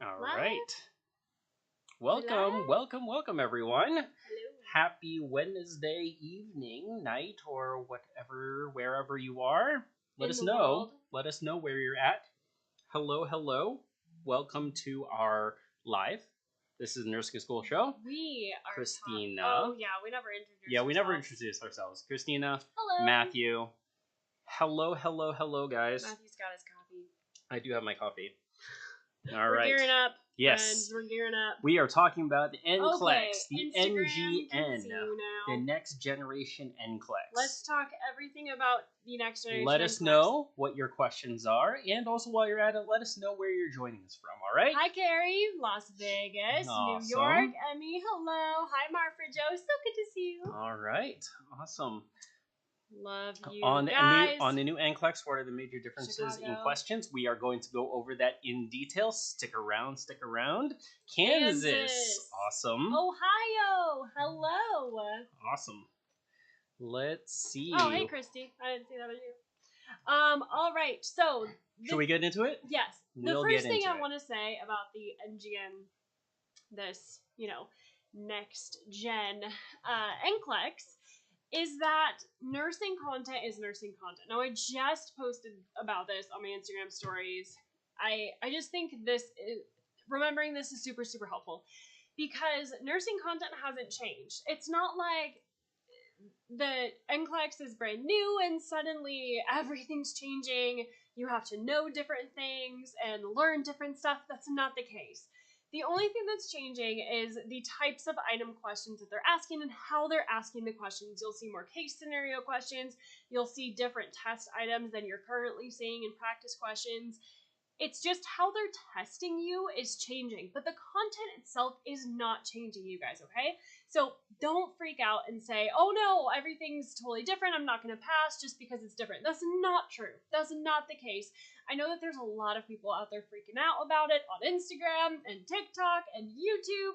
All Live. right. Welcome, everyone. Hello. Happy Wednesday evening, night, or whatever, wherever you are. Let In us the know. world. Let us know where you're at. Hello. Welcome to our live. This is Nursing School Show. We are Christina. Oh yeah, we never introduced ourselves. We never introduced ourselves. Christina. Hello. Matthew. Hello, guys. Matthew's got his coffee. I do have my coffee. All We're right. gearing up. Yes. Friends, we're gearing up. We are talking about the NCLEX, the Instagram NGN, can see you now. the Next Generation NCLEX. Let's talk everything about the Next Generation Let us NCLEX. know what your questions are, and also while you're at it, let us know where you're joining us from, all right? Hi, Carrie. Las Vegas. Awesome. New York. Emmy. Hello. Hi, Marfred Joe. So good to see you. All right. Awesome. Love you On guys. the new NCLEX, what are the major differences in Chicago. questions? We are going to go over that in detail. Stick around. Kansas. Awesome. Ohio. Hello. Awesome. Let's see. Oh, hey, Christy. I didn't see that on you. All right. So, Should we get into it? yes. We'll the get first thing into I it. want to say about the NGN, this, next gen NCLEX, is that nursing content is nursing content. Now, I just posted about this on my Instagram stories. I just think remembering this is super, super helpful because nursing content hasn't changed. It's not like the NCLEX is brand new and suddenly everything's changing. You have to know different things and learn different stuff. That's not the case. The only thing that's changing is the types of item questions that they're asking and how they're asking the questions. You'll see more case scenario questions. You'll see different test items than you're currently seeing in practice questions. It's just how they're testing you is changing, but the content itself is not changing, you guys, okay? So don't freak out and say, oh no, everything's totally different. I'm not going to pass just because it's different. That's not true. That's not the case. I know that there's a lot of people out there freaking out about it on Instagram and TikTok and YouTube,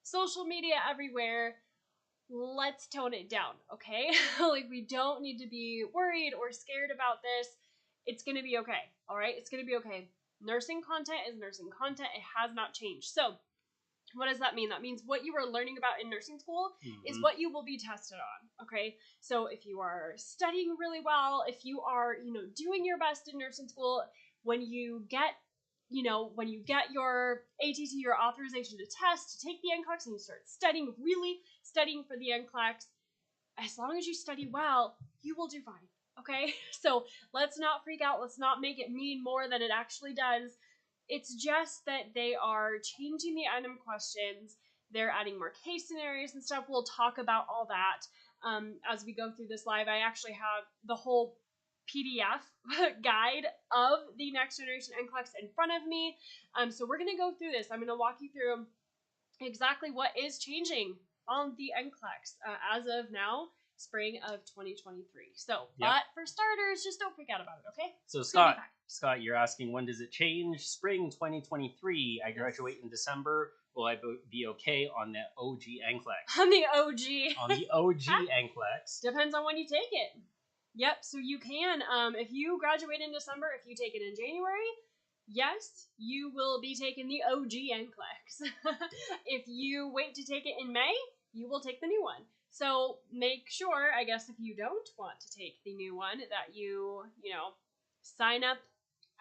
social media everywhere. Let's tone it down, okay? We don't need to be worried or scared about this. It's going to be okay, all right? It's going to be okay. Nursing content is nursing content. It has not changed. So what does that mean? That means what you are learning about in nursing school is what you will be tested on, okay? So if you are studying really well, if you are, doing your best in nursing school, when you get your ATT, your authorization to test, to take the NCLEX, and you start really studying for the NCLEX, as long as you study well, you will do fine. Okay, so let's not freak out. Let's not make it mean more than it actually does. It's just that they are changing the item questions. They're adding more case scenarios and stuff. We'll talk about all that as we go through this live. I actually have the whole PDF guide of the Next Generation NCLEX in front of me. So we're going to go through this. I'm going to walk you through exactly what is changing on the NCLEX as of now. Spring of 2023. So, But for starters, just don't freak out about it, okay? So, Scott, you're asking when does it change? Spring 2023. I graduate in December. Will I be okay on the OG NCLEX? On the OG. On the OG NCLEX. Depends on when you take it. Yep, so you can. If you graduate in December, if you take it in January, yes, you will be taking the OG NCLEX. If you wait to take it in May, you will take the new one. So make sure, I guess, if you don't want to take the new one, that you sign up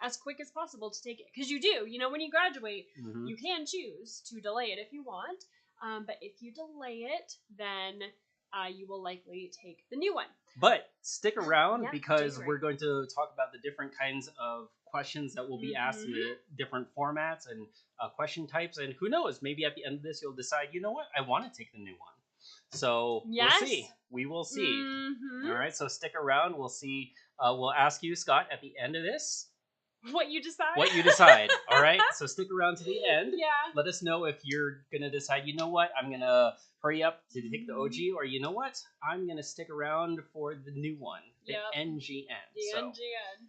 as quick as possible to take it. Because you do, when you graduate, you can choose to delay it if you want. But if you delay it, then you will likely take the new one. But stick around because we're going to talk about the different kinds of questions that will be asked in the different formats and question types. And who knows, maybe at the end of this, you'll decide, you know what, I want to take the new one. So we'll see. We will see. All right. So stick around. We'll see. We'll ask you, Scott, at the end of this, what you decide. All right. So stick around to the end. Yeah. Let us know if you're gonna decide. You know what? I'm gonna hurry up to take the OG, or you know what? I'm gonna stick around for the new one, the NGN. The NGN.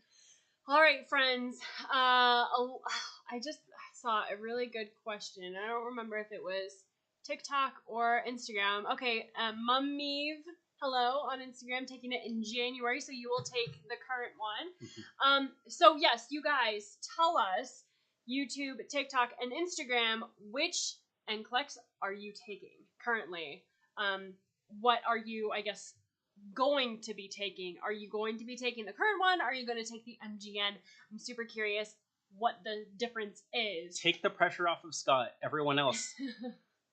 All right, friends. I just saw a really good question. I don't remember if it was TikTok or Instagram. Okay, Mummeeve, hello, on Instagram, taking it in January, so you will take the current one. So yes, you guys, tell us YouTube, TikTok, and Instagram, which NCLEX are you taking currently? What are you, I guess, going to be taking? Are you going to be taking the current one? Are you going to take the MGN? I'm super curious what the difference is. Take the pressure off of Scott. Everyone else,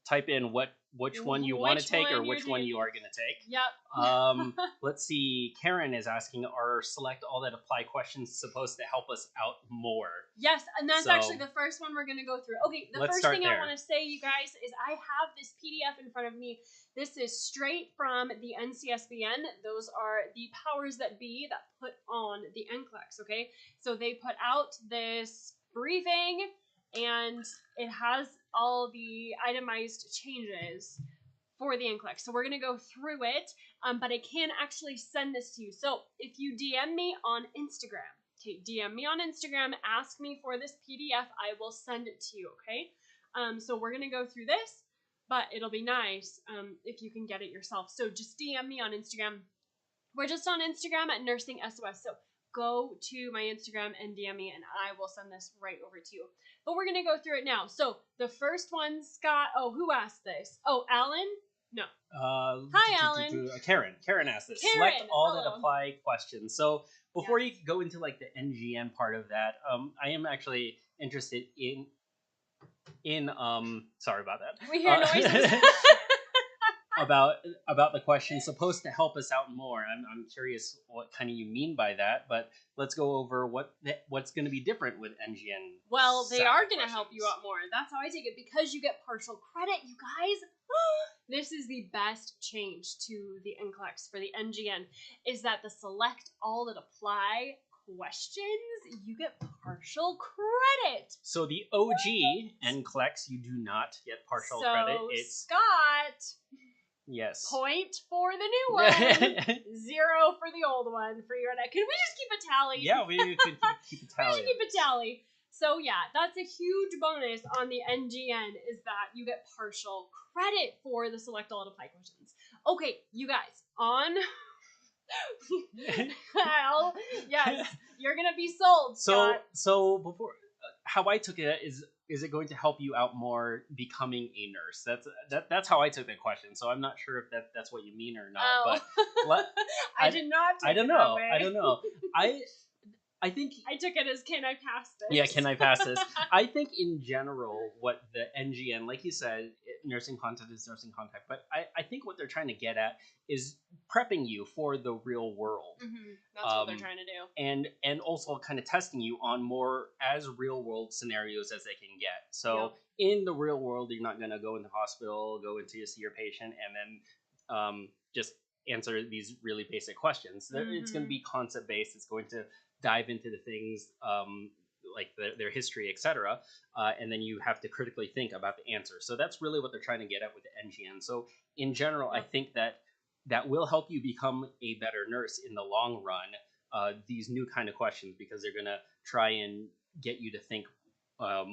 type in which one you want to take or which one you are going to take. Yep. Let's see. Karen is asking, are select all that apply questions supposed to help us out more? Yes, and that's actually the first one we're going to go through. Okay, the first thing I want to say, you guys, is I have this PDF in front of me. This is straight from the NCSBN. Those are the powers that be that put on the NCLEX, okay? So they put out this briefing, and it has all the itemized changes for the NCLEX. So we're going to go through it, but I can actually send this to you. So if you DM me on Instagram, okay, DM me on Instagram, ask me for this PDF, I will send it to you, okay? So we're going to go through this, but it'll be nice if you can get it yourself. So just DM me on Instagram. We're just on Instagram at Nursing SOS. So go to my Instagram and DM me, and I will send this right over to you. But we're going to go through it now. So the first one, Scott, who asked this? Oh, Alan? No. Hi, Alan. Karen asked this. Karen, select all hello. that apply questions. So before you go into like the NGN part of that, I am actually interested in sorry about that. We hear noises. about the question supposed to help us out more. I'm curious what kind of you mean by that, but let's go over what's going to be different with NGN. Well, they are going to help you out more. That's how I take it, because you get partial credit, you guys. This is the best change to the NCLEX for the NGN, is that the select all that apply questions, you get partial credit. So the OG NCLEX, you do not get partial credit. It's Scott. Yes. Point for the new one. 0 for the old one for your neck. Can we just keep a tally? Yeah, we could keep a tally. We should keep a tally. So yeah, that's a huge bonus on the NGN, is that you get partial credit for the select all and apply questions. Okay, you guys, on well, yes, you're gonna be sold, Scott. So before, how I took it is it going to help you out more becoming a nurse? That's how I took that question. So I'm not sure if that's what you mean or not. But I did not. I don't know. I don't know. I think I took it as, can I pass this? Yeah, can I pass this? I think in general, what the NGN, like you said, nursing content is nursing content, but I think what they're trying to get at is prepping you for the real world. Mm-hmm. That's what they're trying to do. And also kind of testing you on more as real world scenarios as they can get. So in the real world, you're not going to go into hospital, go into see your patient, and then just answer these really basic questions. Mm-hmm. It's going to be concept based. It's going to dive into the things like their history, etc. And then you have to critically think about the answer. So that's really what they're trying to get at with the NGN. So in general, I think that will help you become a better nurse in the long run, these new kind of questions, because they're going to try and get you to think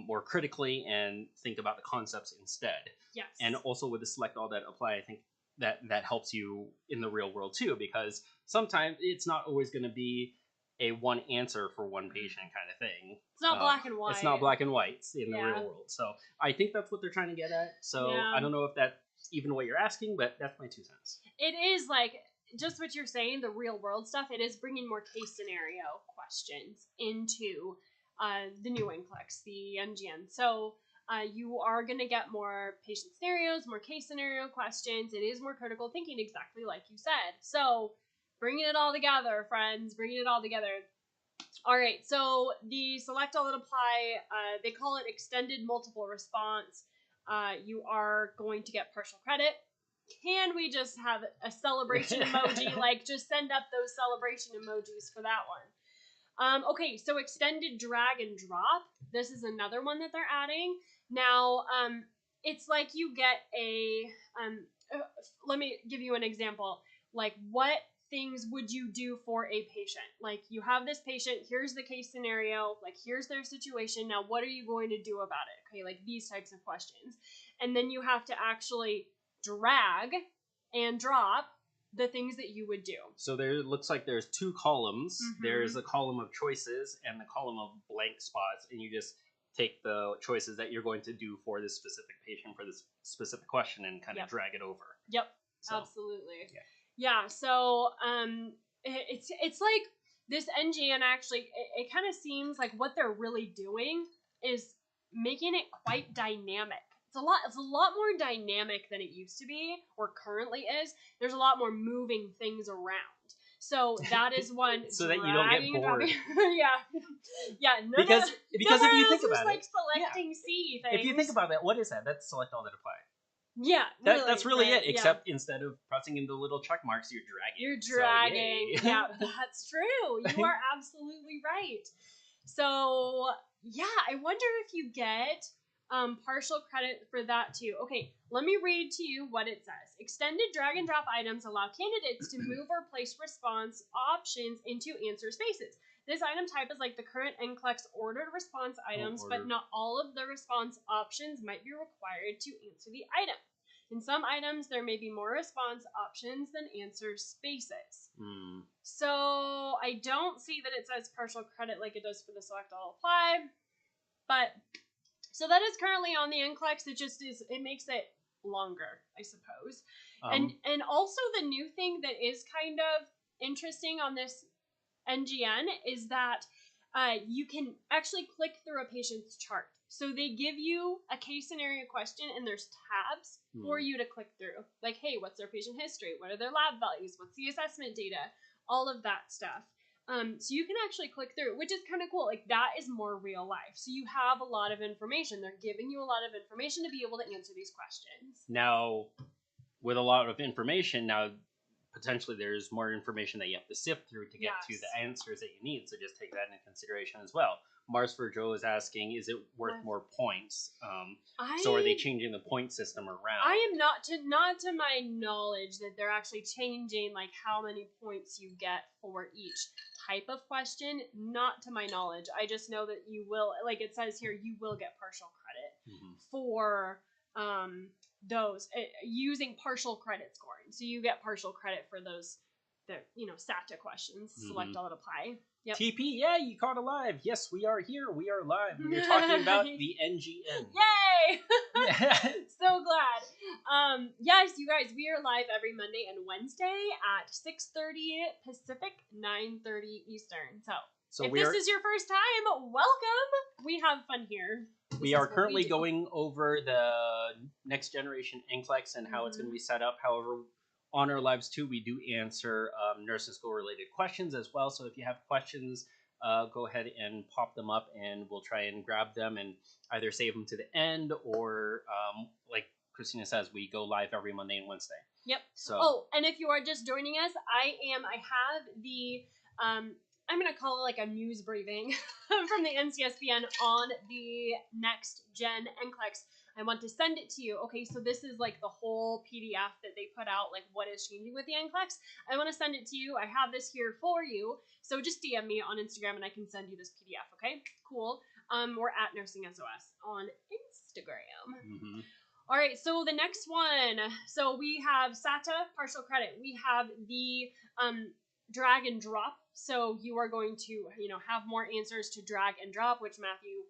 more critically and think about the concepts instead. Yes. And also with the select all that apply, I think that helps you in the real world too, because sometimes it's not always going to be a one answer for one patient kind of thing. It's not black and white. It's not black and white in the real world. So I think that's what they're trying to get at. So I don't know if that's even what you're asking, but that's my 2 cents. It is like just what you're saying, the real world stuff. It is bringing more case scenario questions into the new NCLEX, the NGN. So you are going to get more patient scenarios, more case scenario questions. It is more critical thinking, exactly like you said. So bringing it all together, friends. Bringing it all together. All right, so the select all that apply, they call it extended multiple response. You are going to get partial credit. Can we just have a celebration emoji? Like, just send up those celebration emojis for that one. Okay, so extended drag and drop. This is another one that they're adding. Now, it's like you get a... let me give you an example. Like, what things would you do for a patient? Like, you have this patient, here's the case scenario, like, here's their situation, now what are you going to do about it? Okay, like these types of questions. And then you have to actually drag and drop the things that you would do. So there looks like there's 2 columns. Mm-hmm. There's a column of choices and the column of blank spots, and you just take the choices that you're going to do for this specific patient for this specific question and kind of drag it over. Yep. So, absolutely. Yeah. So it's like this NGN actually it kind of seems like what they're really doing is making it quite dynamic. It's a lot more dynamic than it used to be or currently is. There's a lot more moving things around. So that is one so that you don't get bored. yeah. Because if you think about like selecting C things. If you think about that, what is that? That's select all that apply. Yeah, that's really it. Except instead of pressing into little check marks, you're dragging. You're dragging. So, yeah, that's true. You are absolutely right. So yeah, I wonder if you get partial credit for that too. Okay, let me read to you what it says. Extended drag and drop items allow candidates to move or place response options into answer spaces. This item type is like the current NCLEX ordered response items, but not all of the response options might be required to answer the item. In some items, there may be more response options than answer spaces. So I don't see that it says partial credit like it does for the select all apply, but so that is currently on the NCLEX. It just is. It makes it longer, I suppose. And also the new thing that is kind of interesting on this NGN is that you can actually click through a patient's chart. So they give you a case scenario question and there's tabs for you to click through. Like, hey, what's their patient history? What are their lab values? What's the assessment data? All of that stuff. So you can actually click through, which is kind of cool. Like, that is more real life. So you have a lot of information. They're giving you a lot of information to be able to answer these questions. Now, with a lot of information, potentially there's more information that you have to sift through to get to the answers that you need. So just take that into consideration as well. Mars for Joe is asking, is it worth more points? So are they changing the point system around? I am not to my knowledge that they're actually changing like how many points you get for each type of question. Not to my knowledge. I just know that you will, like it says here, you will get partial credit for those using partial credit scoring. So you get partial credit for those, SATA questions. Select all that apply. Yep. TP, yeah, you caught it live. Yes, we are here. We are live. We are talking about the NGN. Yay! So glad. Yes, you guys, we are live every Monday and Wednesday at 6:30 Pacific, 9:30 Eastern. So if this is your first time, welcome. We have fun here. We are currently going over the Next Generation NCLEX and how it's going to be set up. However, on our lives too, we do answer nursing school related questions as well. So if you have questions, go ahead and pop them up and we'll try and grab them and either save them to the end or like Christina says, we go live every Monday and Wednesday. Yep. So, and if you are just joining us, I have the, I'm going to call it like a news briefing from the NCSBN on the Next Gen NCLEX. I want to send it to you. Okay, so this is like the whole PDF that they put out, like what is changing with the NCLEX. I want to send it to you. I have this here for you. So just DM me on Instagram and I can send you this PDF, okay? Cool. We're at Nursing SOS on Instagram. All right, so the next one. So we have SATA, partial credit. We have the drag and drop. So you are going to, have more answers to drag and drop, which Matthew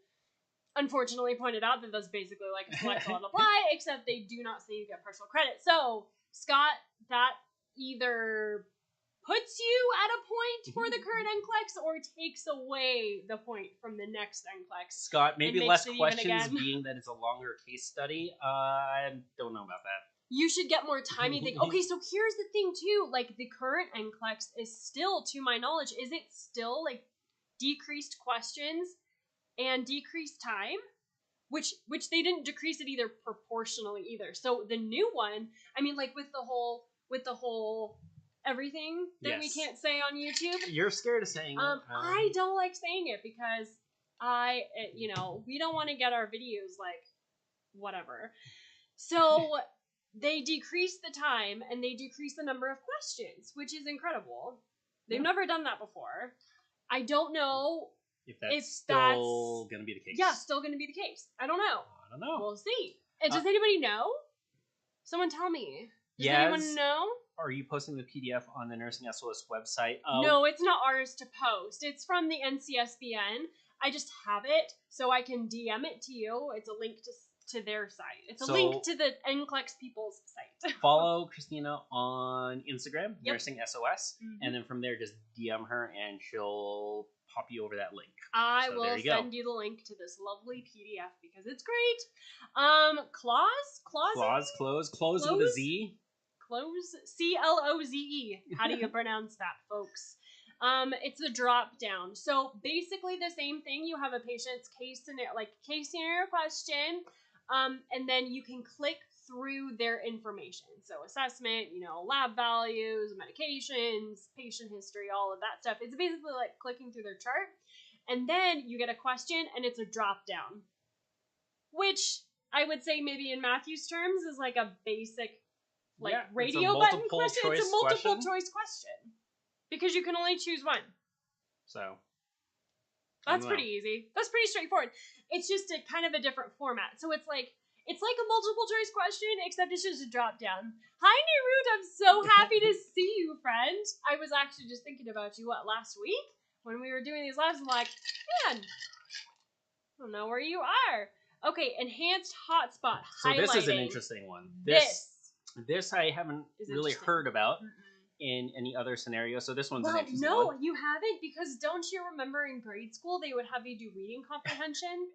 unfortunately pointed out that that's basically like a select all and apply, except they do not say you get partial credit. So, Scott, that either puts you at a point for the current NCLEX or takes away the point from the next NCLEX. Scott, maybe less questions being that it's a longer case study. I don't know about that. You should get more time, you think. Okay, so here's the thing, too. Like, the current NCLEX is still, to my knowledge, is it still, like, decreased questions and decreased time? Which they didn't decrease it either proportionally either. So the new one, I mean, like, with the whole everything that we can't say on YouTube. You're scared of saying it. I don't like saying it because we don't want to get our videos, like, whatever. So they decrease the time and they decrease the number of questions, which is incredible. They've never done that before. I don't know if that's still going to be the case. Yeah, still going to be the case. I don't know. We'll see. And does anybody know? Someone tell me. Does anyone know? Are you posting the PDF on the Nursing SOS website? No, it's not ours to post. It's from the NCSBN. I just have it so I can DM it to you. It's a link to their site. It's a link to the NCLEX people's site. Follow Christina on Instagram, Yep. Nursing SOS, and then from there just DM her and she'll pop you over that link. I will send you the link to this lovely PDF because it's great. Close with a Z. Close, CLOZE. How do you pronounce that, folks? It's a drop down. So basically the same thing. You have a patient's case scenario question, and then you can click through their information. So assessment, lab values, medications, patient history, all of that stuff. It's basically like clicking through their chart. And then you get a question and it's a drop down, which I would say maybe in Matthew's terms is like a basic radio button question. It's a multiple choice question because you can only choose one. So that's pretty easy. That's pretty straightforward. It's just a kind of a different format. So it's like a multiple choice question, except it's just a drop down. Hi, Nirut. I'm so happy to see you, friend. I was actually just thinking about you, last week? When we were doing these labs, I'm like, man, I don't know where you are. Okay, enhanced hotspot highlighting. So this is an interesting one. This I haven't really heard about in any other scenario. So this one's an interesting one. No, you haven't, because don't you remember in grade school they would have you do reading comprehension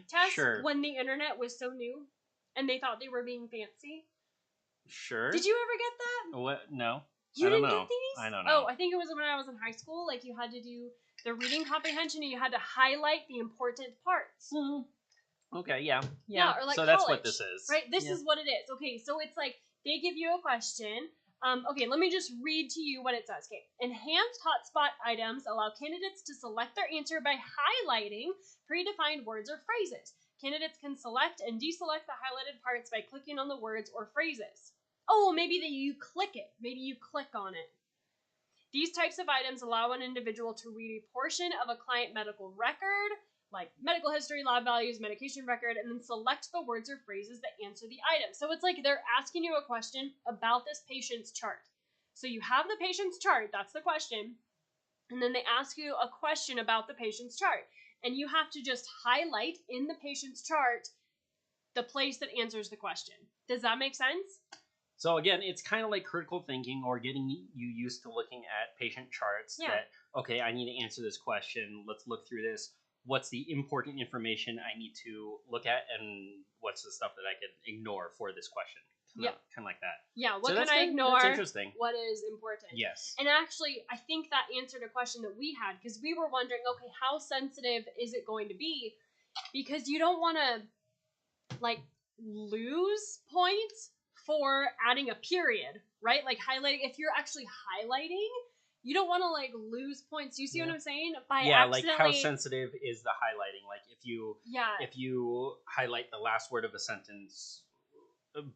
tests when the internet was so new and they thought they were being fancy? Sure. Did you ever get that? What? No. You didn't get these? I don't know. Oh, I think it was when I was in high school. Like, you had to do the reading comprehension and you had to highlight the important parts. Okay, yeah. Or like so college, that's what this is. Right? This is what it is. Okay, so it's like they give you a question. Okay, let me just read to you what it says. Okay, enhanced hotspot items allow candidates to select their answer by highlighting predefined words or phrases. Candidates can select and deselect the highlighted parts by clicking on the words or phrases. Oh, maybe you click it. Maybe you click on it. These types of items allow an individual to read a portion of a client medical record, like medical history, lab values, medication record, and then select the words or phrases that answer the item. So it's like they're asking you a question about this patient's chart. So you have the patient's chart, that's the question, and then they ask you a question about the patient's chart. And you have to just highlight in the patient's chart the place that answers the question. Does that make sense? So again, it's kind of like critical thinking or getting you used to looking at patient charts that, okay, I need to answer this question. Let's look through this. What's the important information I need to look at, and what's the stuff that I could ignore for this question? Kind of like that. Yeah, what can I ignore? That's interesting. What is important? Yes. And actually, I think that answered a question that we had, because we were wondering, okay, how sensitive is it going to be? Because you don't want to, lose points for adding a period, right? Like highlighting, if you're actually highlighting, you don't want to lose points. You see what I'm saying? Like how sensitive is the highlighting? Like if you highlight the last word of a sentence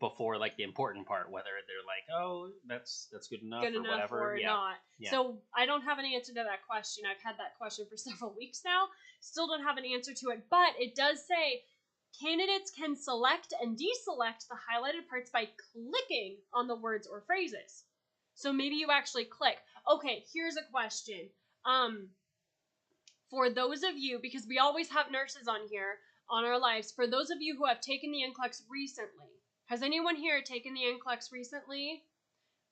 before the important part, whether they're like, oh, that's good enough or whatever, or not. So I don't have an answer to that question. I've had that question for several weeks now. Still don't have an answer to it, but it does say candidates can select and deselect the highlighted parts by clicking on the words or phrases. So maybe you actually click. Okay, here's a question. For those of you, because we always have nurses on here on our lives, for those of you who have taken the NCLEX recently, has anyone here taken the NCLEX recently?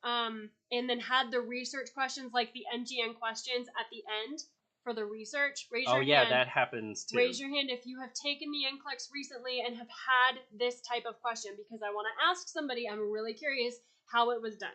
And then had the research questions, like the NGN questions at the end for the research? Raise your hand. Oh yeah, that happens too. Raise your hand if you have taken the NCLEX recently and have had this type of question, because I want to ask somebody, I'm really curious how it was done.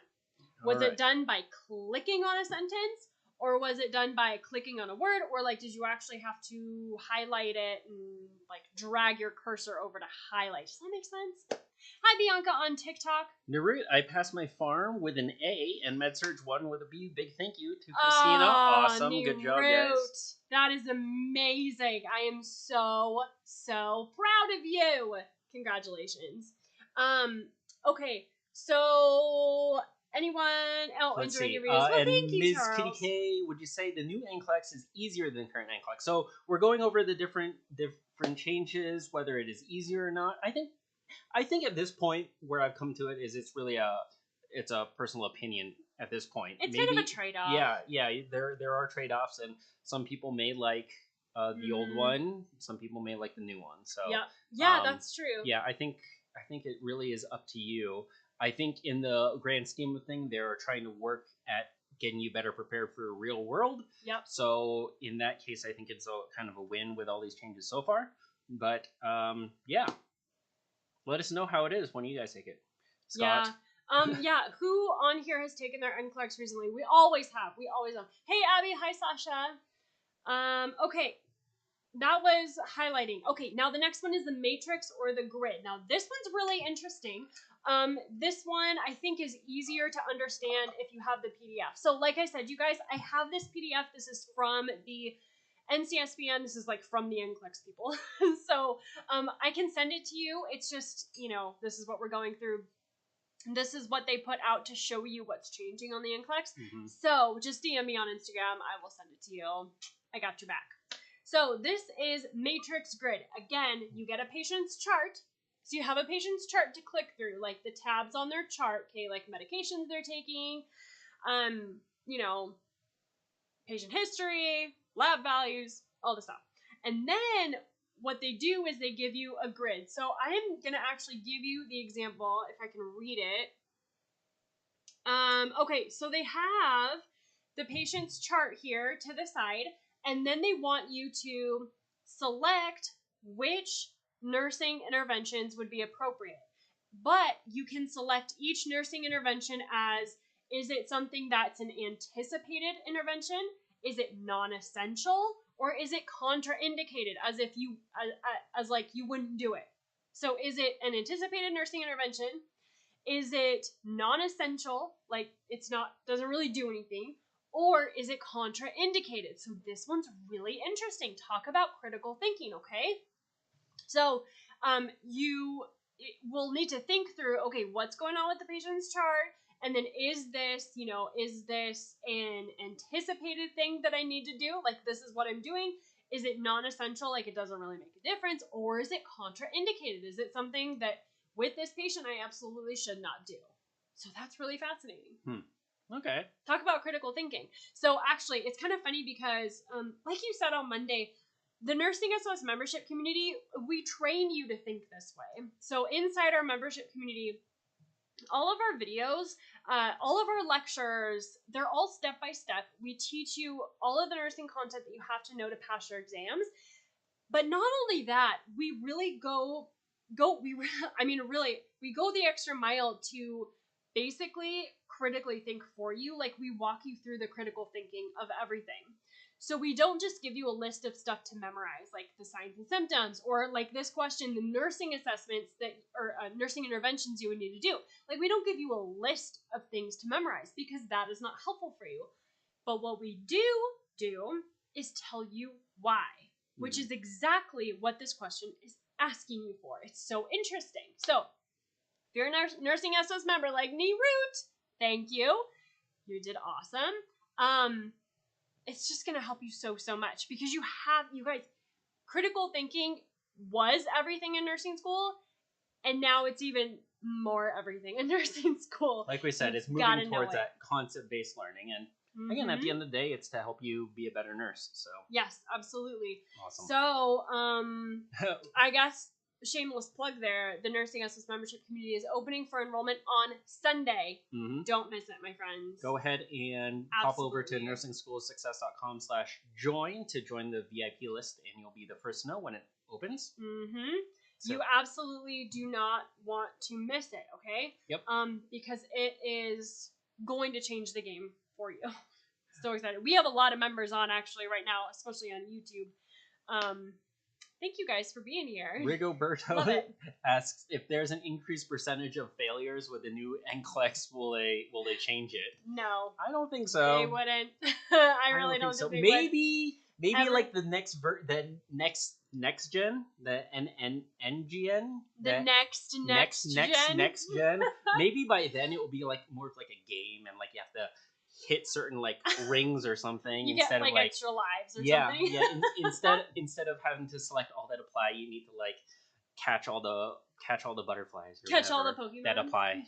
Was it done by clicking on a sentence, or was it done by clicking on a word, or did you actually have to highlight it and drag your cursor over to highlight? Does that make sense? Hi, Bianca on TikTok. Narut, I passed my pharm with an A and MedSurg 1 with a B. Big thank you to Christina. Awesome. Narut. Good job, guys. That is amazing. I am so proud of you. Congratulations. Okay, so anyone else enjoying your readings? Well, thank you, Ms. Charles. Kitty K, would you say the new NCLEX is easier than current NCLEX? So we're going over the different changes, whether it is easier or not. I think at this point where I've come to it is it's really a personal opinion at this point. It's kind of a trade-off. Yeah, there are trade-offs, and some people may like the old one. Some people may like the new one. So yeah, that's true. Yeah, I think it really is up to you. I think in the grand scheme of things, they're trying to work at getting you better prepared for a real world. Yep. So in that case, I think it's a kind of a win with all these changes so far. But yeah, let us know how it is when you guys take it. Scott. Yeah. Who on here has taken their NCLEX recently? We always have. Hey, Abby. Hi, Sasha. Okay. That was highlighting. Okay, now the next one is the matrix or the grid. Now this one's really interesting. This one I think is easier to understand if you have the PDF. So like I said, you guys, I have this PDF. This is from the NCSBN. This is like from the NCLEX people. So I can send it to you. It's just, this is what we're going through. This is what they put out to show you what's changing on the NCLEX. Mm-hmm. So just DM me on Instagram. I will send it to you. I got your back. So this is matrix grid. Again, you get a patient's chart. So you have a patient's chart to click through, like the tabs on their chart, okay, like medications they're taking, patient history, lab values, all the stuff. And then what they do is they give you a grid. So I'm going to actually give you the example if I can read it. Okay, so they have the patient's chart here to the side, and then they want you to select which nursing interventions would be appropriate. But you can select each nursing intervention as, is it something that's an anticipated intervention? Is it non-essential? Or is it contraindicated, as if you, as like you wouldn't do it? So is it an anticipated nursing intervention? Is it non-essential, like it's not, doesn't really do anything? Or is it contraindicated? So this one's really interesting. Talk about critical thinking, okay? So you will need to think through, okay, what's going on with the patient's chart? And then is this an anticipated thing that I need to do? Like, this is what I'm doing. Is it non-essential, like it doesn't really make a difference? Or is it contraindicated? Is it something that with this patient I absolutely should not do? So that's really fascinating. Okay. Talk about critical thinking. So actually, it's kind of funny because, like you said on Monday, the Nursing SOS membership community, we train you to think this way. So inside our membership community, all of our videos, all of our lectures, they're all step by step. We teach you all of the nursing content that you have to know to pass your exams. But not only that, we really we go the extra mile to basically critically think for you. Like, we walk you through the critical thinking of everything. So we don't just give you a list of stuff to memorize, like the signs and symptoms, or like this question, the nursing assessments or nursing interventions you would need to do. Like, we don't give you a list of things to memorize because that is not helpful for you. But what we do is tell you why, which is exactly what this question is asking you for. It's so interesting. So if you're a Nursing SOS member like Root, thank you. You did awesome. It's just going to help you so much because you guys, critical thinking was everything in nursing school, and now it's even more everything in nursing school. Like we said, it's moving towards that concept-based learning, and again, at the end of the day, it's to help you be a better nurse. So yes, absolutely. Awesome. So I guess shameless plug there, the Nursing SOS membership community is opening for enrollment on Sunday. Don't miss it, my friends. Go ahead and pop over to nursingschoolsuccess.com/join to join the VIP list, and you'll be the first to know when it opens. So, you absolutely do not want to miss it, okay? Yep. Because it is going to change the game for you. So excited. We have a lot of members on actually right now, especially on YouTube. Thank you guys for being here. Rigoberto asks if there's an increased percentage of failures with the new NCLEX, will they change it? No, I don't think so. They wouldn't. I really don't think so. Maybe like the next next gen, the NGN, the next gen. Maybe by then it will be like more of like a game, and like you have to hit certain like rings or something. You instead get like of like extra lives or something. Instead of having to select all that apply, you need to like catch all the butterflies or catch all the Pokemon that apply.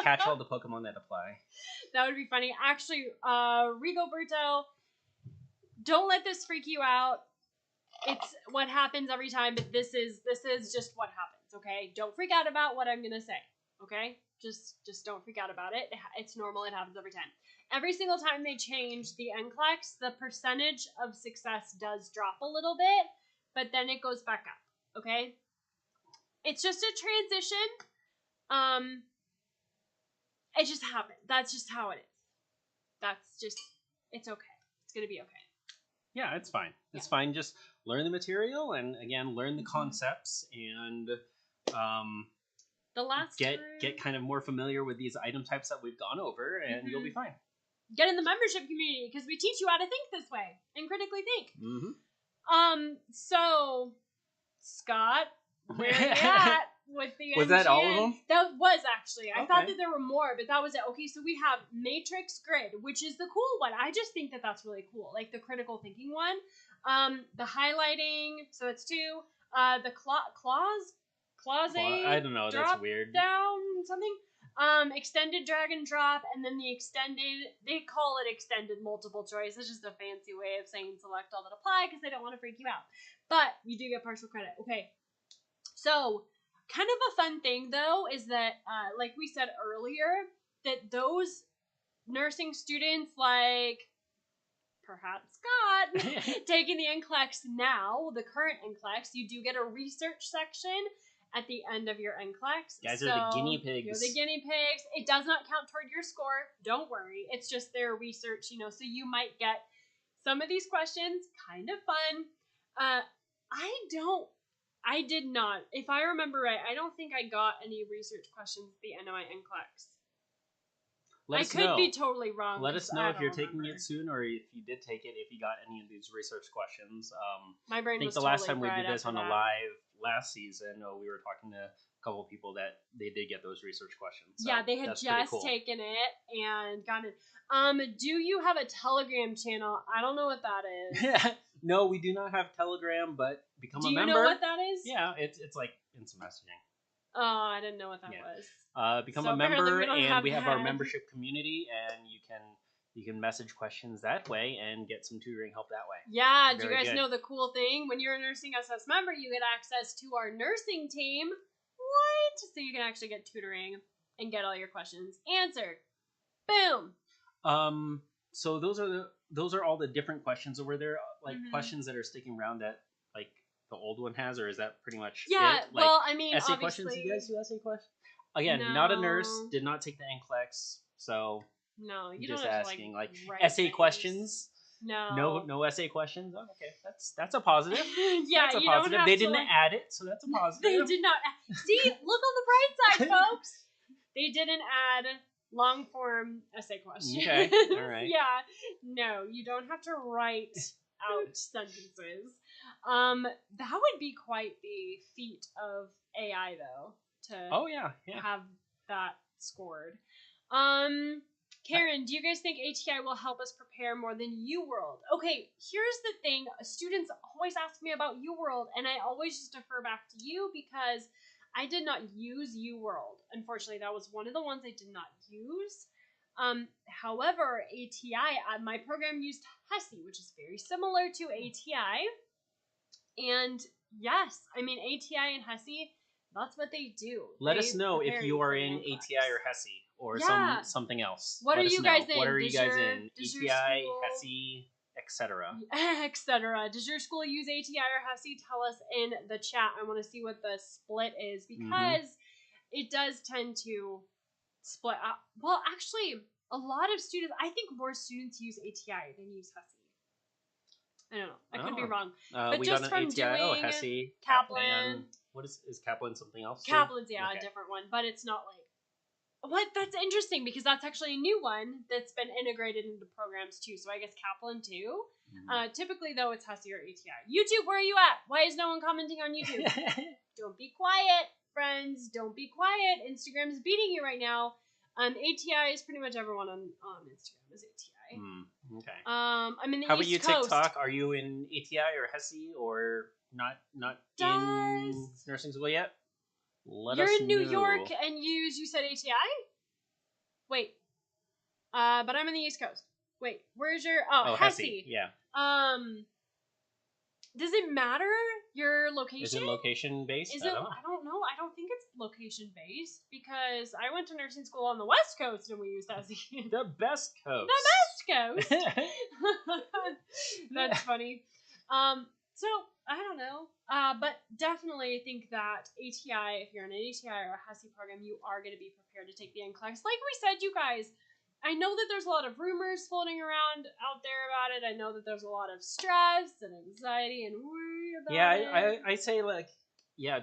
Catch all the Pokemon that apply. That would be funny. Actually, Rigoberto, don't let this freak you out. It's what happens every time, but this is just what happens, okay? Don't freak out about what I'm gonna say, okay? Just don't freak out about it. It's normal. It happens every time. Every single time they change the NCLEX, the percentage of success does drop a little bit, but then it goes back up, okay? It's just a transition. It just happened. That's just how it is. It's okay. It's gonna be okay. Yeah, it's fine. It's fine. Just learn the material and again learn the concepts and the last get kind of more familiar with these item types that we've gone over, and you'll be fine. Get in the membership community because we teach you how to think this way and critically think. So Scott, where are you at with the Was that all of them? That was actually. I thought that there were more, but that was it. Okay, so we have matrix grid, which is the cool one. I just think that that's really cool, like the critical thinking one. The highlighting, so it's 2. The clause. I don't know. That's weird. Down something. Extended drag and drop, and then the extended. They call it extended multiple choice. It's just a fancy way of saying select all that apply because they don't want to freak you out. But you do get partial credit. Okay. So, kind of a fun thing, though, is that, like we said earlier, that those nursing students, like perhaps Scott, taking the NCLEX now, the current NCLEX, you do get a research section at the end of your NCLEX. Guys are the guinea pigs. You're the guinea pigs. It does not count toward your score. Don't worry. It's just their research, so you might get some of these questions. Kind of fun. I did not. If I remember right, I don't think I got any research questions at the end of my NCLEX. I could be totally wrong. Let us know if you're taking it soon, or if you did take it, if you got any of these research questions. My brain was I think the last time we did this on a live last season, we were talking to a couple of people that they did get those research questions. So yeah, they had just taken it and gotten it. Do you have a Telegram channel? I don't know what that is. No, we do not have Telegram, but become a member. Do you know what that is? Yeah, it's like instant messaging. Oh, I didn't know what that was. Become a member, and we have our membership community, and you can message questions that way and get some tutoring help that way. Yeah, do you guys know the cool thing? When you're a Nursing SS member, you get access to our nursing team. What? So you can actually get tutoring and get all your questions answered. Boom. So those are all the different questions. Or were there like questions that are sticking around that like the old one has, or is that pretty much it? Like, well, I mean, essay obviously, questions. You guys do essay questions? Again, not a nurse, did not take the NCLEX, so no, you just don't have asking to, like essay things. Questions. No essay questions. Oh, okay, that's a positive. Yeah, that's a positive. They didn't add it, so that's a positive. They did not. See, look on the bright side, folks. They didn't add long form essay questions. Okay, all right. Yeah, no, you don't have to write out sentences. That would be quite the feat of AI, though, to have that scored. Karen, do you guys think ATI will help us prepare more than UWorld? Okay, here's the thing. Students always ask me about UWorld, and I always just defer back to you because I did not use UWorld. Unfortunately, that was one of the ones I did not use. However, ATI, my program used HESI, which is very similar to ATI. And yes, I mean, ATI and HESI, that's what they do. Let us know if you are in ATI or HESI or something else. What are you guys in? What are you guys in? ATI, HESI, etc. Etc. Does your school use ATI or HESI? Tell us in the chat. I want to see what the split is because it does tend to split up. Well, actually, a lot of students, I think more students use ATI than use HESI. I don't know. I could be wrong. But we just got from an ATI, HESI, Kaplan. What is Kaplan something else? Kaplan's, a different one. But it's not like... What? That's interesting because that's actually a new one that's been integrated into programs too. So I guess Kaplan too. Typically, though, it's HESI or ATI. YouTube, where are you at? Why is no one commenting on YouTube? Don't be quiet, friends. Don't be quiet. Instagram is beating you right now. ATI is pretty much everyone on Instagram is ATI. Okay. I'm in the How East about you, Coast. TikTok? Are you in ATI or HESI or not in nursing school yet? You're in New York and you said ATI? Wait. But I'm in the East Coast. Wait, where's your... Oh, HESI. Yeah. Does it matter your location? Is it location based? I don't know. I don't think it's location based because I went to nursing school on the West Coast and we used HESI. The best coast. The best coast. That's funny. So I don't know. But definitely think that ATI, if you're in an ATI or a HESI program, you are going to be prepared to take the NCLEX. Like we said, you guys, I know that there's a lot of rumors floating around out there about it. I know that there's a lot of stress and anxiety and worry about it. I say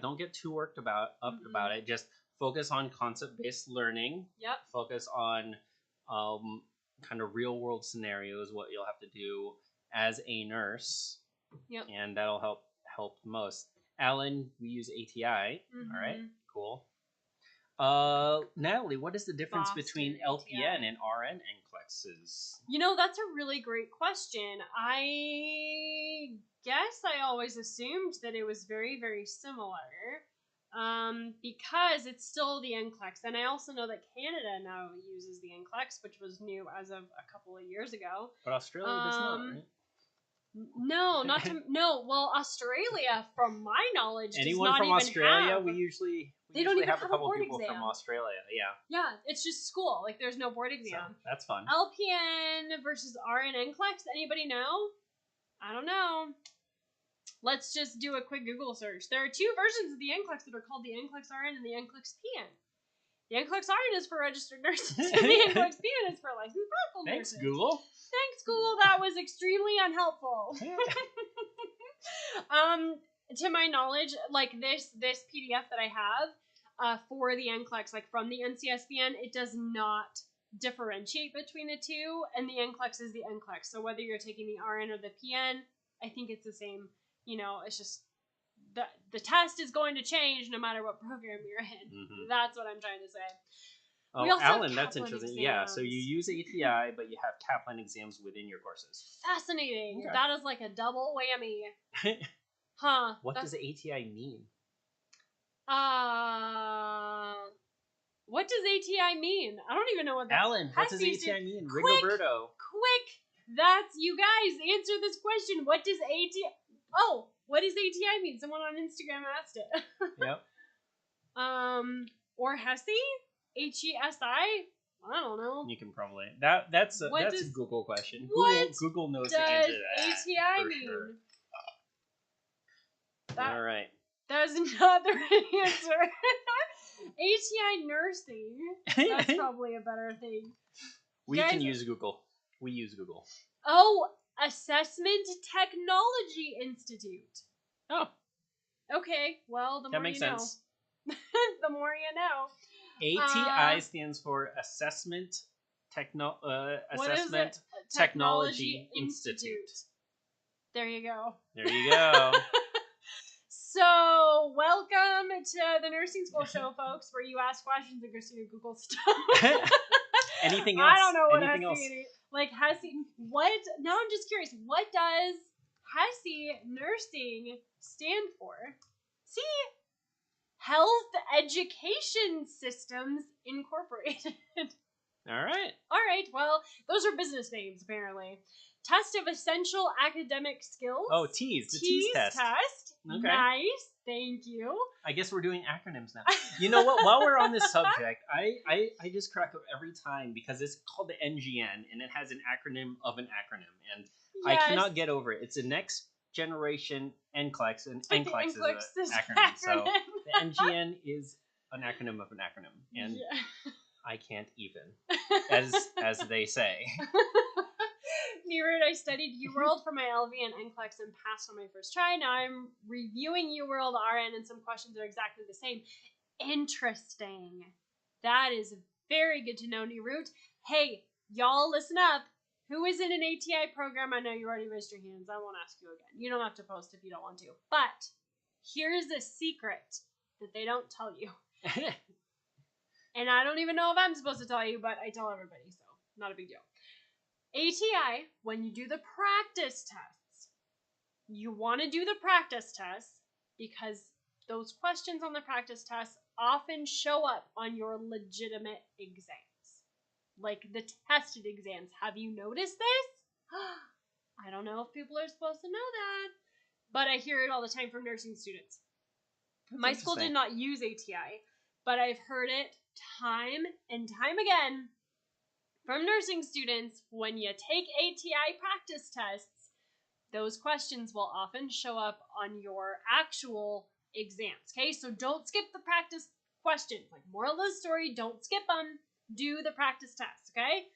don't get too worked up about it. Just focus on concept-based learning. Yep. Focus on kind of real-world scenarios, what you'll have to do as a nurse. Yep. And that'll help most. Alan, we use ATI. All right, cool. Natalie, what is the difference between Lpn and Rn Nclexes? That's a really great question. I guess I always assumed that it was very, very similar, because it's still the NCLEX, and I also know that Canada now uses the NCLEX, which was new as of a couple of years ago. But Australia does not, right? No, no. Well, Australia, from my knowledge, anyone does not from even Australia, have, we usually have a couple people from Australia. Yeah. Yeah, it's just school. Like, there's no board exam. So, that's fun. Lpn versus Rn Nclex. Anybody know? I don't know. Let's just do a quick Google search. There are two versions of the NCLEX that are called the NCLEX RN and the NCLEX PN. The NCLEX RN is for registered nurses, and the NCLEX PN is for licensed medical nurses. Thanks, Google. Thanks, Google. That was extremely unhelpful. To my knowledge, like this PDF that I have for the NCLEX, like from the NCSBN, it does not differentiate between the two, and the NCLEX is the NCLEX. So whether you're taking the RN or the PN, I think it's the same. It's just the test is going to change no matter what program you're in. That's what I'm trying to say. Oh, Alan, that's interesting. Exams. Yeah, so you use ATI, but you have Kaplan exams within your courses. Fascinating. Okay. That is like a double whammy. Huh. What does ATI mean? What does ATI mean? I don't even know what that is. Alan, what does ATI mean? Rigoberto. Quick! That's, you guys, answer this question. What does ATI... Oh, what does ATI mean? Someone on Instagram asked it. Yep. Or HESI? HESI? I don't know. You can probably... That's a Google question. Google knows the answer to that. What does ATI mean? Sure. All right. That is not the right answer. ATI nursing. That's probably a better thing. We can use Google. We use Google. Oh, Assessment Technology Institute. Oh. Okay, well, the more makes you know. Sense. The more you know. ATI stands for Assessment Technology Institute. There you go. There you go. So, welcome to the Nursing School Show, folks, where you ask questions and Christina Google stuff. Anything else? I don't know what Anything else? Like HESI. What? Now I'm just curious. What does HESI nursing stand for? See? Health Education Systems Incorporated. All right. All right. Well, those are business names, apparently. Test of Essential Academic Skills. Oh, TEAS. The TEAS test. Okay. Nice. Thank you. I guess we're doing acronyms now. You know what? While we're on this subject, I just crack up every time because it's called the NGN, and it has an acronym of an acronym. And I cannot get over it. It's the Next Generation NCLEX, and NCLEX is an acronym. So the NGN is an acronym of an acronym. And I can't even, as they say. Neerud, I studied UWorld for my Lpn and Nclex and passed on my first try. Now I'm reviewing UWorld RN, and some questions are exactly the same. Interesting. That is very good to know, Neerud. Hey, y'all, listen up. Who is in an ATI program? I know you already raised your hands. I won't ask you again. You don't have to post if you don't want to. But here's a secret that they don't tell you. And I don't even know if I'm supposed to tell you, but I tell everybody, so not a big deal. ATI, when you do the practice tests, you want to do the practice tests because those questions on the practice tests often show up on your legitimate exams. Like the tested exams. Have you noticed this? I don't know if people are supposed to know that, but I hear it all the time from nursing students. That's My school did not use ATI, but I've heard it time and time again from nursing students. When you take ATI practice tests, those questions will often show up on your actual exams. Okay, so don't skip the practice questions. Like, moral of the story, don't skip them. Do the practice test, okay?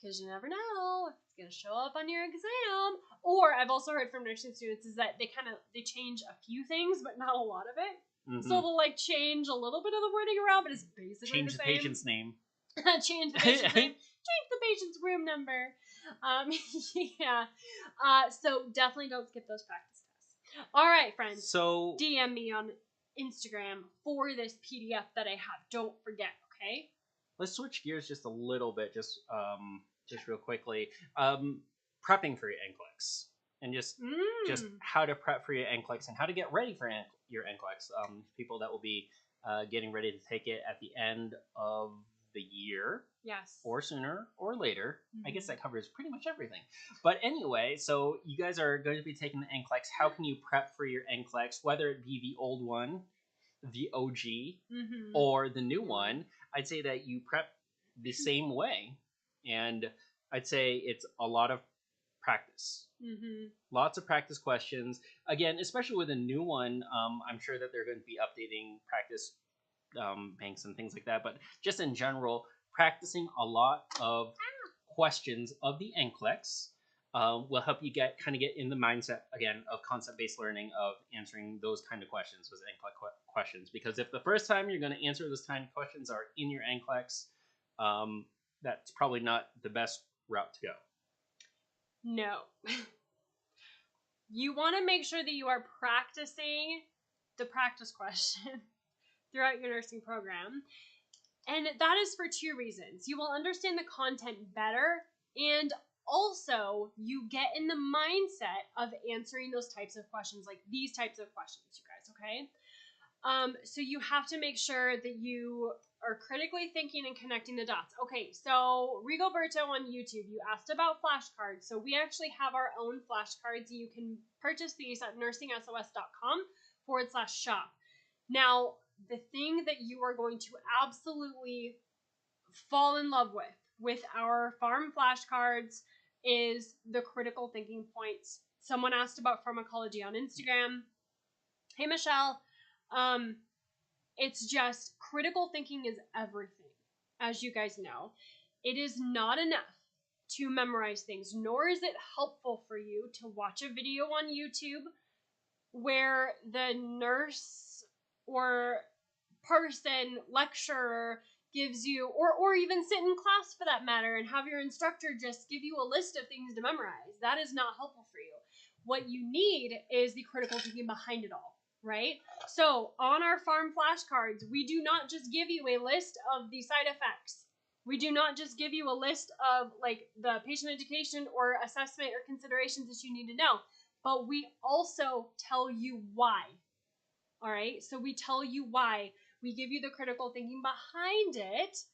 Because you never know if it's going to show up on your exam. Or I've also heard from nursing students is that they change a few things, but not a lot of it. Mm-hmm. So they'll like change a little bit of the wording around, but it's basically change the same. Patient's name. Change the patient's name. Change the patient's room number. Yeah. So definitely don't skip those practice tests. All right, friends. So DM me on Instagram for this PDF that I have. Don't forget, okay? Let's switch gears just a little bit, just real quickly. Prepping for your NCLEX, and just how to prep for your NCLEX and how to get ready for your NCLEX. People that will be getting ready to take it at the end of the year, yes, or sooner or later. I guess that covers pretty much everything. But anyway, so you guys are going to be taking the NCLEX. How can you prep for your NCLEX, whether it be the old one, the OG, or the new one? I'd say that you prep the same way, and I'd say it's a lot of practice. Lots of practice questions. Again, especially with a new one, I'm sure that they're going to be updating practice banks and things like that, but just in general, practicing a lot of questions of the NCLEX will help you get in the mindset again of concept-based learning, of answering those kind of questions with NCLEX questions. Because if the first time you're going to answer those kind of questions are in your NCLEX, that's probably not the best route to go. No. You want to make sure that you are practicing the practice question throughout your nursing program. And that is for two reasons. You will understand the content better, and also you get in the mindset of answering those types of questions, like these types of questions, you guys, okay? So you have to make sure that you are critically thinking and connecting the dots. Okay, so Rigoberto on YouTube, you asked about flashcards. So we actually have our own flashcards. You can purchase these at nursingsos.com/shop. Now, the thing that you are going to absolutely fall in love with our farm flashcards is the critical thinking points. Someone asked about pharmacology on Instagram. Hey, Michelle. It's just critical thinking is everything, as you guys know. It is not enough to memorize things, nor is it helpful for you to watch a video on YouTube where the nurse or person, lecturer gives you, or even sit in class for that matter and have your instructor just give you a list of things to memorize. That is not helpful for you. What you need is the critical thinking behind it all, right? So on our farm flashcards, we do not just give you a list of the side effects. We do not just give you a list of like the patient education or assessment or considerations that you need to know, but we also tell you why. All right, so we tell you why. We give you the critical thinking behind it,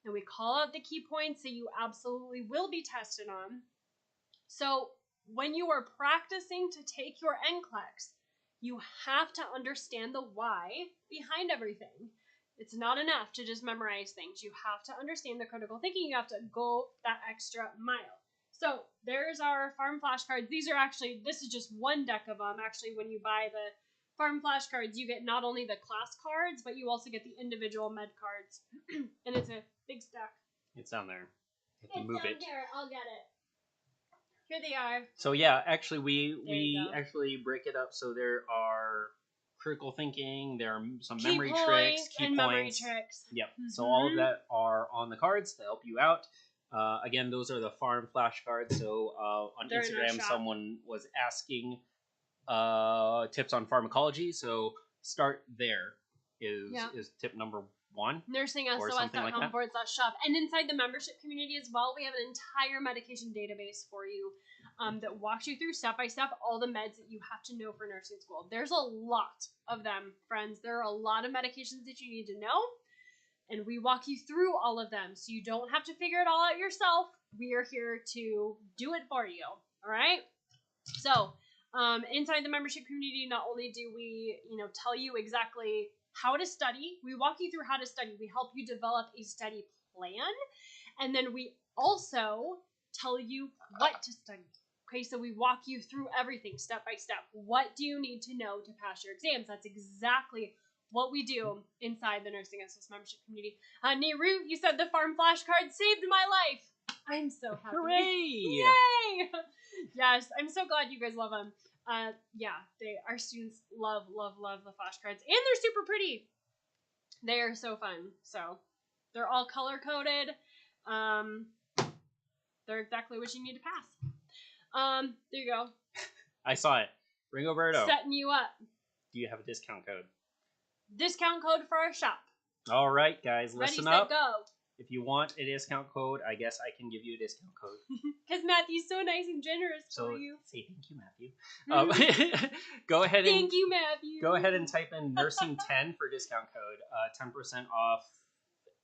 and we call out the key points that you absolutely will be tested on. So when you are practicing to take your NCLEX, you have to understand the why behind everything. It's not enough to just memorize things. You have to understand the critical thinking. You have to go that extra mile. So there's our farm flashcards. This is just one deck of them. Actually, when you buy the farm flashcards, you get not only the class cards, but you also get the individual med cards. And it's a big stack. It's down there. You have to move it. Here, I'll get it. Here they are. So yeah, actually we actually break it up. So there are critical thinking, there are some memory tricks, key points. Memory tricks. Yep. So all of that are on the cards to help you out. Again, those are the farm flashcards. So on Instagram, someone was asking tips on pharmacology. So start there is tip number 1. nursingsos.com/shop. And inside the membership community as well, we have an entire medication database for you that walks you through step by step all the meds that you have to know for nursing school. There's a lot of them, friends. There are a lot of medications that you need to know, and we walk you through all of them so you don't have to figure it all out yourself. We are here to do it for you. All right? So Inside the membership community, not only do we, tell you exactly how to study, we walk you through how to study, we help you develop a study plan, and then we also tell you what to study. Okay, so we walk you through everything step by step. What do you need to know to pass your exams? That's exactly what we do inside the Nursing SS membership community. Nehru, you said the farm flashcard saved my life. I'm so happy. Hooray! Yay! Yes, I'm so glad you guys love them. Our students love the flashcards, and they're super pretty. They are so fun. So they're all color coded. They're exactly what you need to pass. There you go. I saw it. Ringoberto. Setting you up. Do you have a discount code? Discount code for our shop. All right, guys, listen up. Ready, set, go. If you want a discount code, I guess I can give you a discount code. Because Matthew's so nice and generous for you. Say thank you, Matthew. Go ahead and thank you, Matthew. Go ahead and type in nursing 10 for discount code. 10% off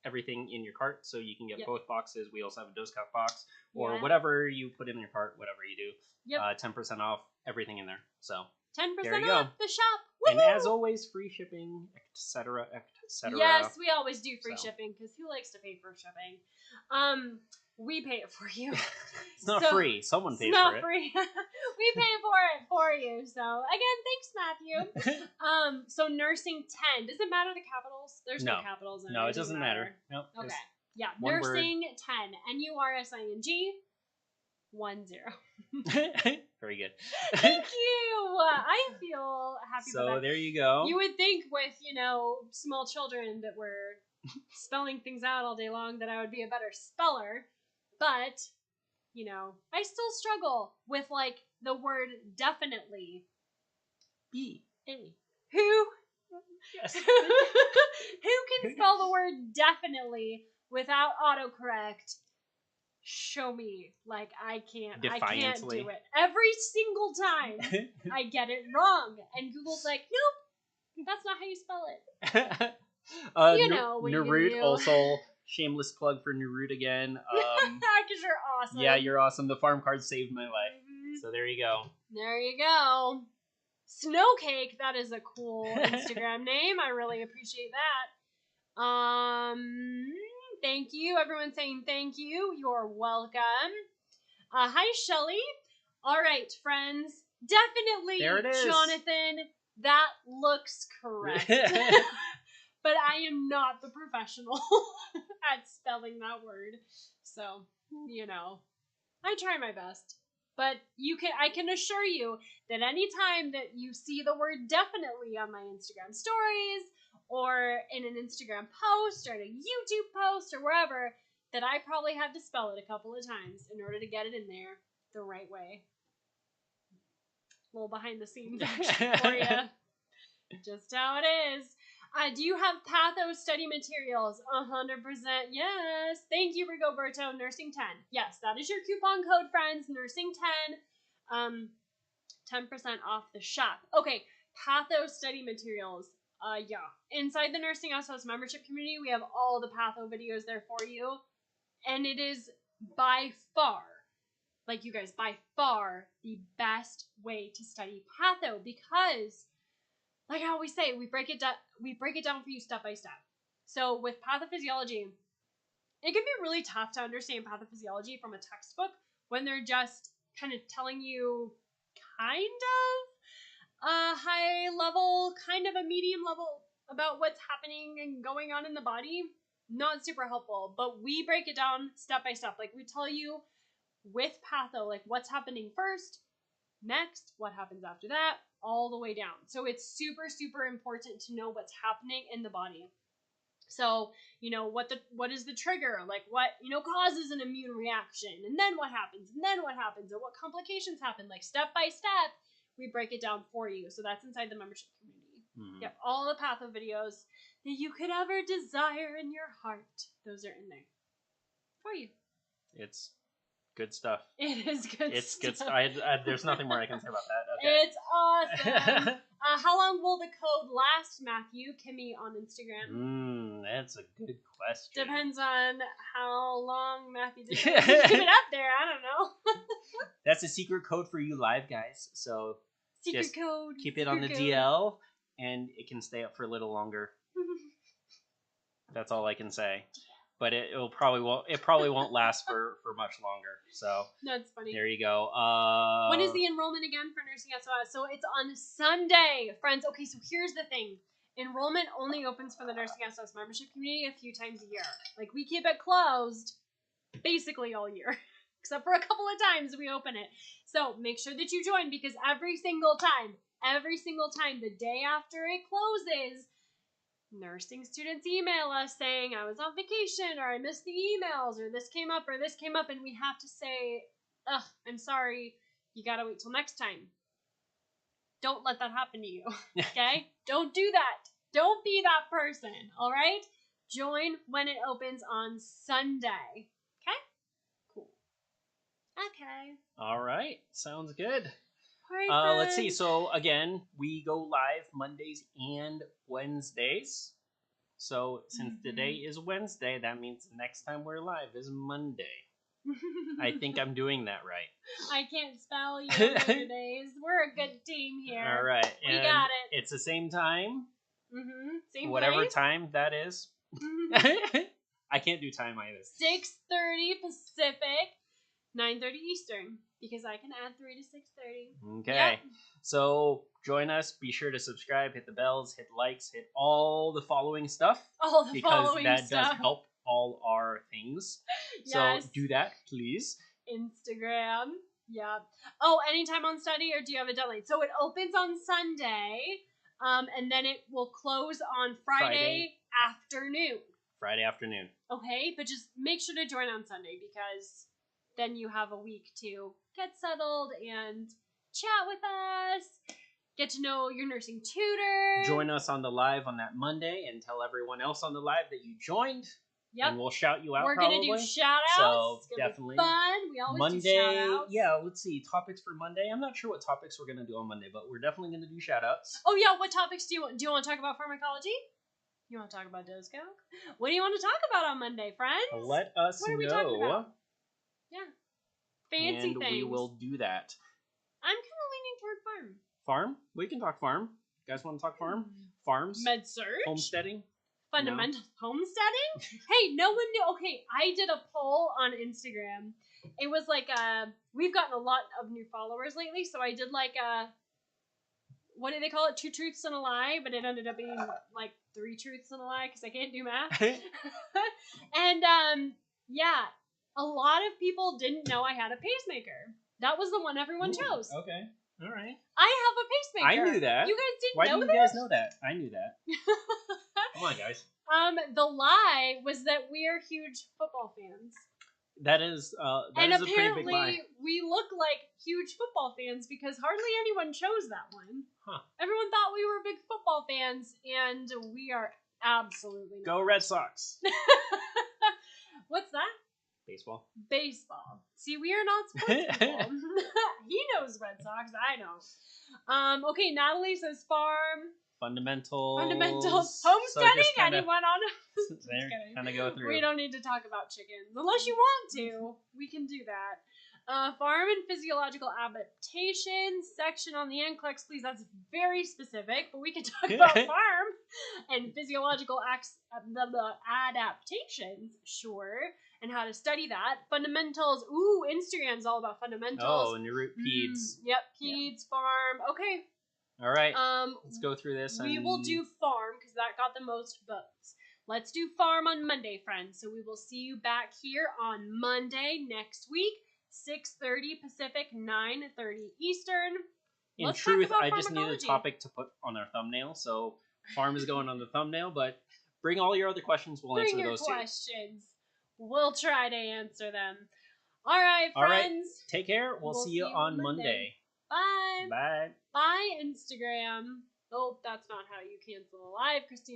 everything in your cart, so you can get both boxes. We also have a discount box, or whatever you put in your cart, whatever you do. 10% off everything in there. So 10% off the shop. Woo-hoo! And as always, free shipping, etc., etc. Yes, we always do free shipping, because who likes to pay for shipping? We pay it for you. It's not free. Someone pays for it. It's not free. We pay for it for you. So again, thanks, Matthew. So nursing 10. Does it matter the capitals? There's no capitals in it. No, it doesn't matter. Nope. Okay. Yeah, nursing 10. NURSING 10. Very good. Thank you. I feel happy about that. So there you go. You would think with, small children that were spelling things out all day long that I would be a better speller. But, I still struggle with, the word definitely. B-A. Who? Yes. Who can spell the word definitely without autocorrect? Show me. I can't. Defiantly. I can't do it. Every single time I get it wrong. And Google's like, nope, that's not how you spell it. Narut also, shameless plug for Narut again. Because you're awesome. Yeah, you're awesome. The farm card saved my life. Mm-hmm. So there you go. There you go. Snowcake, that is a cool Instagram name. I really appreciate that. Thank you. Everyone's saying thank you. You're welcome. Hi, Shelly. All right, friends. Definitely, there it is. Jonathan, that looks correct. But I am not the professional at spelling that word. So, I try my best. But I can assure you that anytime that you see the word definitely on my Instagram stories, or in an Instagram post, or in a YouTube post, or wherever, that I probably had to spell it a couple of times in order to get it in there the right way. A little behind the scenes action for you. Just how it is. Do you have Patho study materials? 100% yes. Thank you, Rigoberto. Nursing 10. Yes, that is your coupon code, friends. Nursing 10. 10% off the shop. Okay, Patho study materials. Inside the Nursing SS membership community, we have all the Patho videos there for you. And it is by far, by far, the best way to study Patho, because, like I always say, we break it down for you step by step. So with Pathophysiology, it can be really tough to understand Pathophysiology from a textbook when they're just kind of telling you kind of a high level, kind of a medium level about what's happening and going on in the body. Not super helpful, but we break it down step by step. We tell you with Patho, what's happening first, next, what happens after that, all the way down. So it's super, super important to know what's happening in the body. So, what is the trigger? What, causes an immune reaction? And then what happens? And then what happens? And what complications happen? Step by step, we break it down for you. So that's inside the membership community. Mm-hmm. Yep, all the Patho videos that you could ever desire in your heart. Those are in there for you. It's good stuff. It is good it's stuff. Good stuff. There's nothing more I can say about that. Okay. It's awesome. How long will the code last, Matthew? Kimmy on Instagram. That's a good question. Depends on how long Matthew decides to keep it up there. I don't know. That's a secret code for you live guys. So Secret code. Keep it on the DL, and it can stay up for a little longer. That's all I can say. But it probably won't last for much longer. So that's funny. There you go. When is the enrollment again for Nursing SOS? So it's on Sunday, friends. Okay, so here's the thing. Enrollment only opens for the Nursing SOS membership community a few times a year. Like, we keep it closed basically all year. Except for a couple of times we open it. So make sure that you join, because every single time, the day after it closes, nursing students email us saying, I was on vacation, or I missed the emails, or this came up, and we have to say, ugh, I'm sorry, you gotta wait till next time. Don't let that happen to you, okay? Don't do that. Don't be that person, all right? Join when it opens on Sunday, okay? Cool. Okay. All right, sounds good. All right, let's see. So again, we go live Mondays and Wednesdays. So since today is Wednesday, that means the next time we're live is Monday. I think I'm doing that right. I can't spell you days. We're a good team here. All right. We got it. It's the same time. Same whatever place? time that is. I can't do time either. 6:30 Pacific, 9:30 Eastern, because I can add 3 to 6:30. Okay. Yep. So join us. Be sure to subscribe, hit the bells, hit likes, hit all the following stuff. All the following because that stuff does help all our things. Yes. So do that, please. Instagram. Yeah. Oh, anytime on study, or do you have a deadline? So it opens on Sunday, and then it will close on Friday afternoon. Friday afternoon. Okay, but just make sure to join on Sunday, because then you have a week to get settled and chat with us, get to know your nursing tutor. Join us on the live on that Monday and tell everyone else on the live that you joined. Yep. And we'll shout you out. We're going to do shout outs. So it's gonna definitely. Be fun. We always Monday, do shout outs. Yeah, let's see. Topics for Monday. I'm not sure what topics we're going to do on Monday, but we're definitely going to do shout outs. Oh, yeah. What topics do you want? Do you want to talk about pharmacology? You want to talk about dose coke? What do you want to talk about on Monday, friends? Let us what are we know. Talking about? Yeah. Fancy and things. We will do that. I'm kind of leaning toward farm. Farm? We can talk farm. You guys want to talk farm? Farms? Med-surg? Homesteading? Fundamental homesteading? Hey, no one knew. Okay, I did a poll on Instagram. It was like, we've gotten a lot of new followers lately, so I did like what do they call it? 2 truths and a lie, but it ended up being like 3 truths and a lie, because I can't do math. And, yeah, a lot of people didn't know I had a pacemaker. That was the one everyone chose. Okay. All right. I have a pacemaker. I knew that. You guys didn't Why know that? Why did you guys know that? I knew that. Come on, guys. The lie was that we are huge football fans. That is a pretty big lie. And apparently we look like huge football fans, because hardly anyone chose that one. Huh. Everyone thought we were big football fans, and we are absolutely not. Go Red Sox. What's that? Baseball. See, we are not sports people. He knows Red Sox. I know. Okay, Natalie says farm. Fundamentals. Homesteading? So anyone on there, kind of go through. We don't need to talk about chickens. Unless you want to. We can do that. Farm and physiological adaptation section on the NCLEX, please. That's very specific, but we can talk about farm and physiological adaptations, sure, and how to study that. Fundamentals. Ooh, Instagram's all about fundamentals. Oh, and your root peds. Yep, peds, farm. Okay. All right. Let's go through this. We will do farm, because that got the most votes. Let's do farm on Monday, friends. So we will see you back here on Monday next week, 6:30 Pacific, 9:30 Eastern. In truth, I just need a topic to put on our thumbnail. So farm is going on the thumbnail, but bring all your other questions. We'll answer those too. Bring your questions. We'll try to answer them. All right, friends. All right. Take care. We'll see you on Monday. Bye. Bye. Bye, Instagram. Oh, that's not how you cancel a live, Christine.